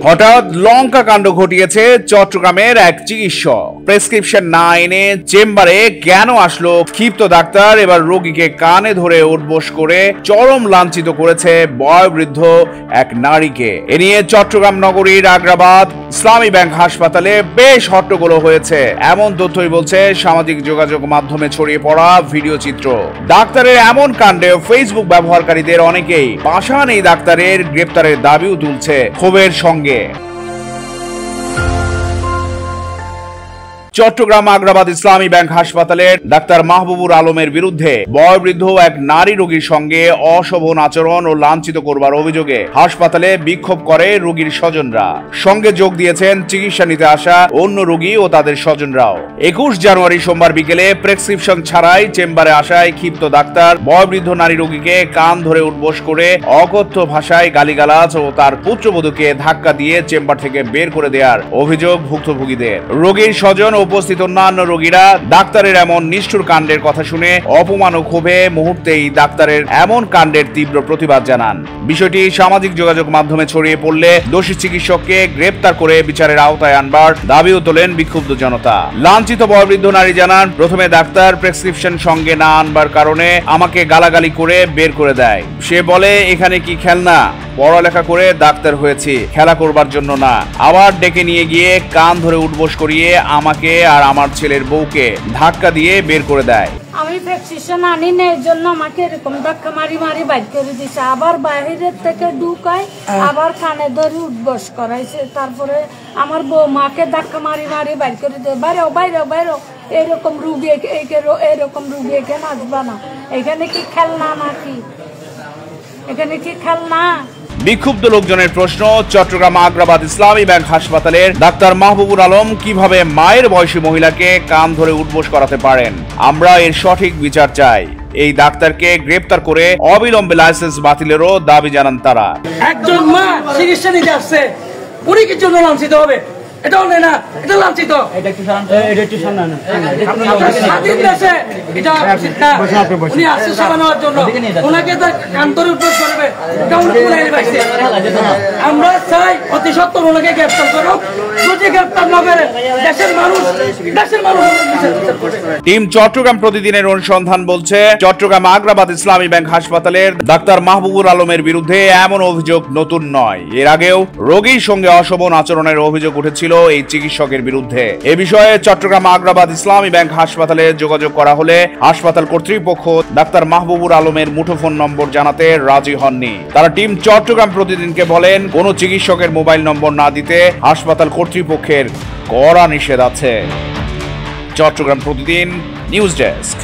হঠাৎ লঙ্কা কাণ্ড ঘটিয়েছে চট্টগ্রামের এক চিকিৎসক। প্রেসক্রিপশন না এনে চেম্বারে কেন আসলো ক্ষিপ্ত ডাক্তার? এবার রোগীকে কানে ধরে উঠবোস করে চরম লাঞ্ছিত করেছে বয়োবৃদ্ধ এক নারীকে। এ নিয়ে চট্টগ্রাম নগরীর আগ্রাবাদ ইসলামী ব্যাংক হাসপাতালে বেশ হট্টগোল হয়েছে, এমন তথ্যই বলছে সামাজিক যোগাযোগ মাধ্যমে ছড়িয়ে পড়া ভিডিও চিত্র। ডাক্তারের এমন কাণ্ডে ফেসবুক ব্যবহারকারীদের অনেকেই পাষাণ এই ডাক্তারের গ্রেপ্তারের দাবিও তুলছে ক্ষোভের সঙ্গে। চট্টগ্রাম আগ্রাবাদ ইসলামী ব্যাংক হাসপাতালের ডাক্তার মাহবুবুর আলমের বিরুদ্ধে বয়োবৃদ্ধ এক নারী রোগীর সঙ্গে অশোভন আচরণ ও লাঞ্ছিত করবার অভিযোগে হাসপাতালে বিক্ষোভ করে রোগীর স্বজনরা। সঙ্গে যোগ দিয়েছেন চিকিৎসা নিতে আসা অন্য রোগী ও তাদের স্বজনরাও। 21 জানুয়ারি সোমবার বিকেলে প্রেসক্রিপশন ছাড়াই চেম্বারে আসায় ক্ষিপ্ত ডাক্তার বয়োবৃদ্ধ নারী রোগীকে কান ধরে উঠবোস করে অকথ্য ভাষায় গালিগালাজ ও তার পুত্রবধূকে ধাক্কা দিয়ে চেম্বার থেকে বের করে দেওয়ার অভিযোগ ভুক্তভোগীদের। রোগীর স্বজন উপস্থিত অন্যান্য রোগীরা ডাক্তারের এমন নিষ্ঠুর কাণ্ডের কথা শুনে অপমান ও ক্ষোভে মুহূর্তেই ডাক্তারের এমন কাণ্ডের তীব্র প্রতিবাদ জানান। বিষয়টি সামাজিক যোগাযোগ মাধ্যমে ছড়িয়ে পড়লে দোষী চিকিৎসককে গ্রেপ্তার করে বিচারের আওতায় আনবার দাবিও তোলেন বিক্ষুব্ধ জনতা। লাঞ্ছিত বয়োবৃদ্ধ নারী জানান, প্রথমে ডাক্তার প্রেসক্রিপশন সঙ্গে না আনবার কারণে আমাকে গালাগালি করে বের করে দেয়। সে বলে, এখানে কি খেলনা? পড়ালেখা করে ডাক্তার হয়েছি, খেলা করবার জন্য না। আবার ডেকে নিয়ে গিয়ে কান ধরে উঠবোস করিয়ে আমাকে আর আমার ছেলের বউকে ধাক্কা দিয়ে বের করে দেয়। আমি প্রেসক্রিপশন আনি না, এর জন্য আমাকে এরকম ধাক্কা মারি মারি বাইর করে দিছে। আবার বাইরের থেকে ঢুকায়, আবার কানে ধরে উঠবোস করাইছে। তারপরে আমার বউ মাকে ধাক্কা মারি মারি বাইর করে দিয়ে, বাইরেও বাইরেও বাইরেও, এরকম রুগী এরকম রুগী এখানে আসবা না। এখানে কি খেলনা নাকি? এখানে কি খেলনা? বিক্ষুব্ধ লোকজনের প্রশ্ন, চট্টগ্রাম আগ্রাবাদ ইসলামী ব্যাংক হাসপাতালের ডাক্তার মাহবুবুর আলম কিভাবে মায়ের বয়সী মহিলাকে কান ধরে উঠবোস করাতে পারেন? আমরা এর সঠিক বিচার চাই। এই ডাক্তারকে গ্রেপ্তার করে অবিলম্বে লাইসেন্স বাতিলেরও দাবি জানান তারা। একজন মা চিকিৎসা নিতে আসছে, উনি কি জন্য লাঞ্ছিত হবে? এটাও নেই না, এটা লাঞ্ছিত। এটা একটু সামনে না, স্বাধীন দেশে এটা উচিত না। উনি আসছে সেবা নেওয়ার জন্য, ওনাকে তো কান ধরে উঠবোস করবে, এটা উনি বলে পাইছে। আমরা চাই অতি সত্বর ওনাকে গ্রেপ্তার করুক। যদি গ্রেপ্তার না করে দেশের মানুষ টিম চট্টগ্রাম প্রতিদিনের অনুসন্ধান বলছে, চট্টগ্রাম আগ্রাবাদ ইসলামী ব্যাংক হাসপাতালের ডাক্তার মাহবুবুর আলমের বিরুদ্ধে এমন অভিযোগ নতুন নয়। এর আগেও রোগীর সঙ্গে অশোভন আচরণের অভিযোগ উঠেছিল এই চিকিৎসকের বিরুদ্ধে। এ বিষয়ে চট্টগ্রাম আগ্রাবাদ ইসলামী ব্যাংক হাসপাতালে যোগাযোগ করা হলে হাসপাতাল কর্তৃপক্ষ ডাক্তার মাহবুবুর আলমের মুঠোফোন নম্বর জানাতে রাজি হননি। তারা টিম চট্টগ্রাম প্রতিদিনকে বলেন, কোন চিকিৎসকের মোবাইল নম্বর না দিতে হাসপাতাল কর্তৃপক্ষের কড়া নিষেধ আছে। চট্টগ্রাম প্রতিদিন নিউজ ডেস্ক।